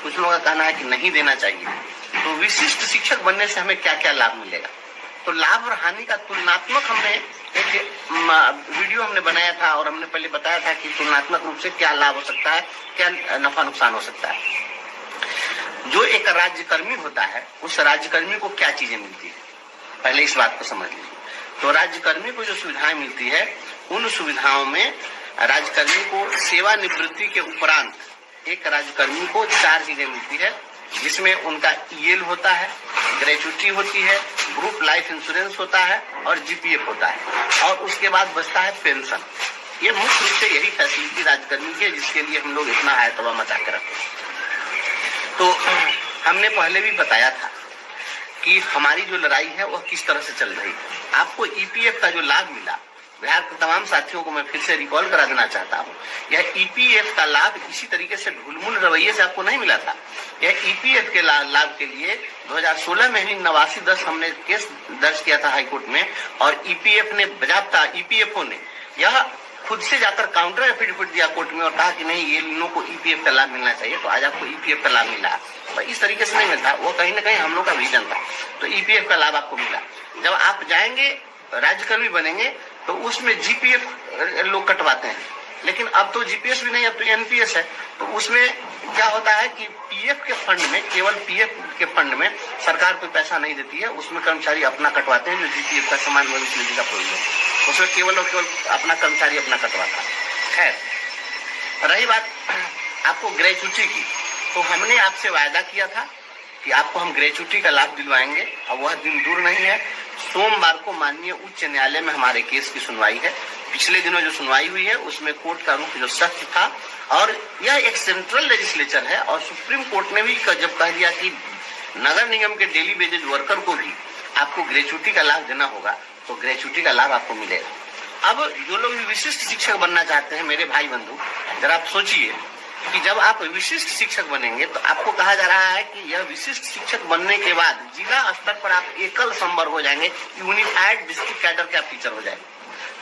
कुछ लोगों का कहना है कि नहीं देना चाहिए। तो विशिष्ट शिक्षक बनने से हमें क्या क्या लाभ मिलेगा, तो लाभ और हानि का तुलनात्मक हमने एक वीडियो हमने बनाया था और हमने पहले बताया था कि तुलनात्मक रूप से क्या लाभ हो सकता है, क्या नफा नुकसान हो सकता है। जो एक राज्यकर्मी होता है उस राज्यकर्मी को क्या चीजें मिलती है, पहले इस बात को समझ लीजिए। तो राज्यकर्मी को जो सुविधाएं मिलती है उन सुविधाओं में राज्यकर्मी को सेवानिवृत्ति के उपरांत एक राज्यकर्मी को 4 चीजें मिलती है, जिसमें उनका ईएल होता है, ग्रेचुटी होती है, ग्रुप लाइफ इंश्योरेंस होता है और जीपीएफ होता है, और उसके बाद बचता है पेंशन। ये मुख्य रूप से यही फैसिलिटी राज्यकर्मी की है जिसके लिए हम लोग इतना हैतवा मचा के रखते हैं। तो हमने पहले भी बताया था कि हमारी जो लड़ाई है वह किस तरह से चल रही है। आपको ईपीएफ का जो लाभ मिला, बिहार के तमाम साथियों को मैं फिर से रिकॉल करा देना चाहता हूँ, यह ईपीएफ का लाभ इसी तरीके से ढुलमुल रवैये से आपको नहीं मिला था। यह ईपीएफ के लाभ के लिए 2016 में ही 89-10 हमने केस दर्ज किया था हाईकोर्ट में, और ईपीएफ ने बजाबता ईपीएफओ ने यह खुद से जाकर काउंटर एफिडेविट दिया कोर्ट में और कहा कि नहीं, ये लोगों को ईपीएफ का लाभ मिलना चाहिए। तो आज आपको ईपीएफ का लाभ मिला, इस तरीके से नहीं मिलता, वो कहीं ना कहीं हम लोग का विजन था। तो ईपीएफ का लाभ आपको मिला। जब आप जाएंगे राज्यकर्मी बनेंगे तो उसमें जीपीएफ लोग कटवाते हैं, लेकिन अब तो जीपीएस भी नहीं, अब तो एनपीएस है। तो उसमें क्या होता है कि पीएफ के फंड में, केवल पीएफ के फंड में सरकार कोई पैसा नहीं देती है, उसमें कर्मचारी अपना कटवाते हैं। जो जीपीएफ का समान भविष्य निधि का प्रोविजन, उसमें केवल और केवल अपना कर्मचारी अपना कटवाता है। खैर, रही बात आपको ग्रेचुटी की, तो हमने आपसे वायदा किया था कि आपको हम ग्रेचुटी का लाभ दिलवाएंगे, और वह दिन दूर नहीं है। सोमवार को माननीय उच्च न्यायालय में हमारे केस की सुनवाई है। पिछले दिनों जो सुनवाई हुई है उसमें कोर्ट का रुख जो सख्त था, और यह एक सेंट्रल लेजिस्लेचर है, और सुप्रीम कोर्ट ने भी जब कह दिया कि नगर निगम के डेली वेजेज वर्कर को भी आपको ग्रेचुटी का लाभ देना होगा, तो ग्रेचुटी का लाभ आपको मिलेगा। अब जो लोग विशिष्ट शिक्षक बनना चाहते हैं मेरे भाई बंधु, जरा आप सोचिए कि जब आप विशिष्ट शिक्षक बनेंगे तो आपको कहा जा रहा है कि यह विशिष्ट शिक्षक बनने के बाद जिला स्तर पर आप एकल संवर हो जाएंगे, यूनिफाइड डिस्ट्रिक्ट कैडर के आप टीचर हो जाएंगे।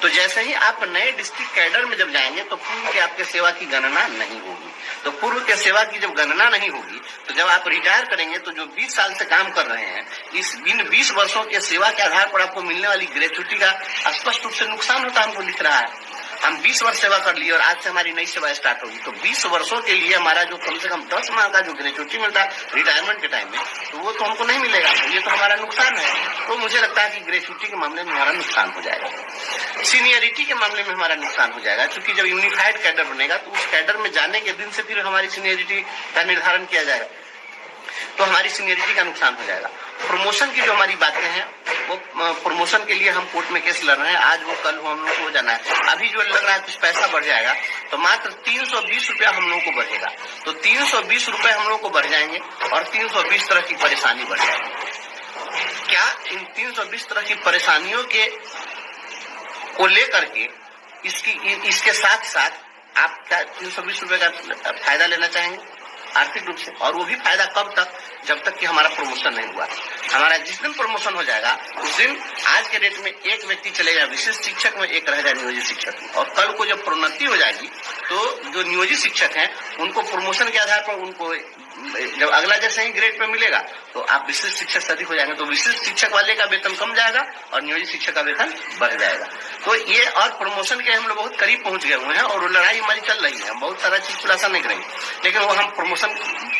तो जैसे ही आप नए डिस्ट्रिक्ट कैडर में जब जाएंगे तो पूर्व के आपके सेवा की गणना नहीं होगी। तो पूर्व के सेवा की जब गणना नहीं होगी तो जब आप रिटायर करेंगे तो जो 20 साल से काम कर रहे हैं, इस इन 20 वर्षों के सेवा के आधार पर आपको मिलने वाली ग्रेचुटी का स्पष्ट रूप से नुकसान होता हमको दिख रहा है। हम 20 वर्ष सेवा कर लिए और आज से हमारी नई सेवा स्टार्ट होगी, तो 20 वर्षों के लिए हमारा जो कम से कम 10 माह का जो ग्रेचुटी मिलता है रिटायरमेंट के टाइम में, तो वो तो हमको नहीं मिलेगा। ये तो हमारा नुकसान है। तो मुझे लगता है कि ग्रेचुटी के मामले में हमारा नुकसान हो जाएगा। सीनियरिटी के मामले में हमारा नुकसान हो जाएगा, क्योंकि जब यूनिफाइड कैडर बनेगा तो उस कैडर में जाने के दिन से फिर हमारी सीनियरिटी का निर्धारण किया जाएगा, तो हमारी सीनियरिटी का नुकसान हो जाएगा। प्रमोशन की जो हमारी बातें हैं, वो प्रमोशन के लिए हम कोर्ट में केस लड़ रहे हैं, आज वो कल हम लोग को हो जाना है। अभी जो लग रहा है कुछ पैसा बढ़ जाएगा, तो मात्र 320 रुपया हम लोगों को बढ़ेगा। तो 320 रुपए हम लोग को बढ़ जाएंगे और 320 तरह की परेशानी बढ़ जाएगी। क्या इन 320 तरह की परेशानियों के को लेकर के इसके साथ साथ आप क्या 320 रुपए का फायदा लेना चाहेंगे आर्थिक रूप से? और वो भी फायदा कब तक, जब तक कि हमारा प्रमोशन नहीं हुआ। हमारा जिस दिन प्रमोशन हो जाएगा उस दिन आज के डेट में एक व्यक्ति चलेगा विशिष्ट शिक्षक में, एक रहेगा नियोजित शिक्षक में, और कल को जब प्रोन्नति हो जाएगी तो जो नियोजित शिक्षक हैं उनको प्रमोशन के आधार पर उनको जब अगला जैसे ही ग्रेड पे मिलेगा तो आप विशिष्ट शिक्षक से अधिक हो जाएंगे, तो विशिष्ट शिक्षक वाले का वेतन कम जाएगा और नियोजित शिक्षक का वेतन बढ़ जाएगा। तो ये और प्रमोशन के हम लोग बहुत करीब पहुंच गए हुए हैं, और लड़ाई हमारी चल रही है। हम बहुत सारा चीज खुलासा नहीं करेंगे, लेकिन वो हम प्रमोशन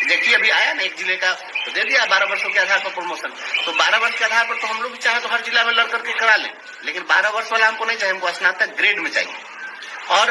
देखिए अभी आया ना एक जिले का, तो दे दिया 12 वर्षों के आधार पर प्रमोशन। तो 12 वर्ष के आधार पर तो हम लोग भी चाहे तो हर जिला में लड़ करके करा लें, लेकिन 12 वर्ष वाला हमको नहीं चाहिए, हमको स्नातक ग्रेड में चाहिए। और